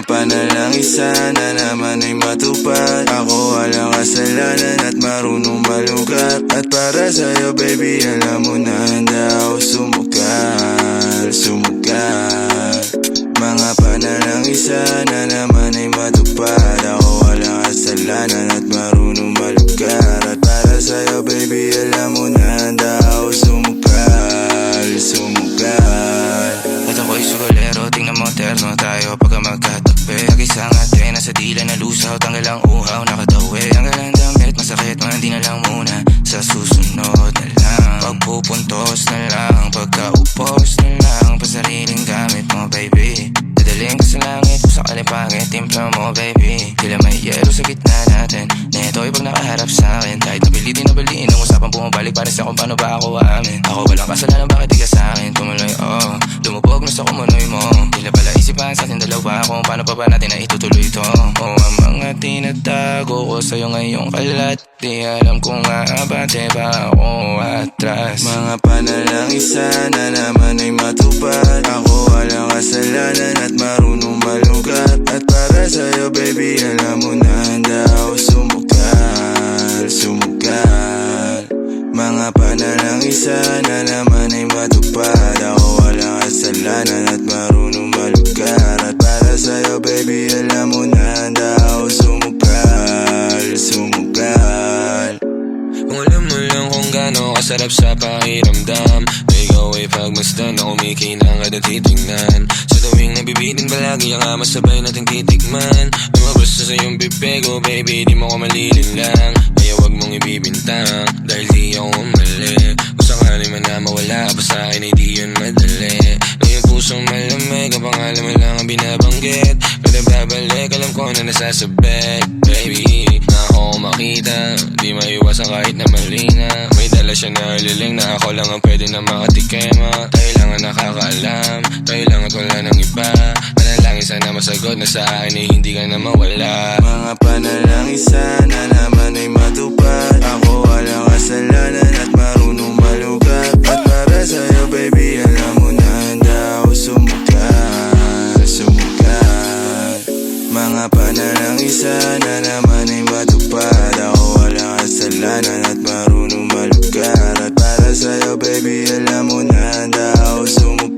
panalangin sana naman ay matupad. Ako walang kasalanan at marunong malugat. At para sa'yo baby alam mo na handa ako sumugal, sumugal. Mga panalangin sana naman ay matupad. Ako walang kasalanan at marunong malugat. At para sa'yo baby alam mo na handa ako sumugal, sumugal. At ako'y sugolero, tingnan mo terno tayo pagka magkatabi. Nag-isang ate, nasa dila na lusaw, tanggal ang uhaw, nakatawi. Tanggal ang damit, masakit, mandi na lang muna. Sa susunod na lang, pagpupuntos na lang, pagkaupos na lang, pasariling gamit mo baby. Dadaling ka sa langit, kung sakali pangit, timpla mo baby. Tila may yelo sa gitna natin, neto'y pag nakaharap sa'kin. Kahit napilitin na baliin, ang usapang bumabalik, pares ako paano ba ako aamin. Ako walang kasalanan, bakit di ka sa'kin tumuloy, oh. Lumubog, gusto ko munoy mo. Tila pala isipan sa ating dalawa, kung paano pa ba natin na itutuloy to. Oh, ang mga tinatago ko sa'yo ngayong kalat, di alam kung aabante ba ako atras. Mga panalangin sana naman ay matupad. Ako walang kasalanan at marunong malugat. At para sa'yo baby alam mo na handa ako sumugal, sumugal. Mga panalangin sana naman ay matupad. Ako walang kasalanan at marunong malugat. At para sa'yo baby alam mo na handa ako sumugal, sumugal. Kung alam mo lang kung gaano kasarap sa pakiramdam, ikaw ay pagmasdan na kumikinang at titignan. Sa tuwing nabibitin palagi ang masabay nating titikman. Lumabas na sa iyong bibig, oh baby, di mo ko malilinlang. Kaya wag mong ibibintang, dahil di ako mali. Kung sakali man na mawala pa sa akin ay di yun madali. Ngayong pusong malamig, ang pangalan mo lang ang binabanggit. Kada babalik, alam ko na nasasabit, baby. Na ako makita, di maiwasan kahit na mali na. May dala siya na liling na ako lang ang pwede na makatikema. Tayo lang ang nakakaalam, tayo lang at wala ng iba. Panalangin sana masagot na sa akin ay hindi ka na mawala. Mga panalangin sana naman ay matupad. Ako walang kasalanan at marunong malugat. At para sa'yo baby alam mo na handa ako sumugal, sumugal. Mga panalangin sana naman ay matupad. Ako walang kasalanan at marunong malugat. At para sa'yo baby alam mo na handa ako sumugal.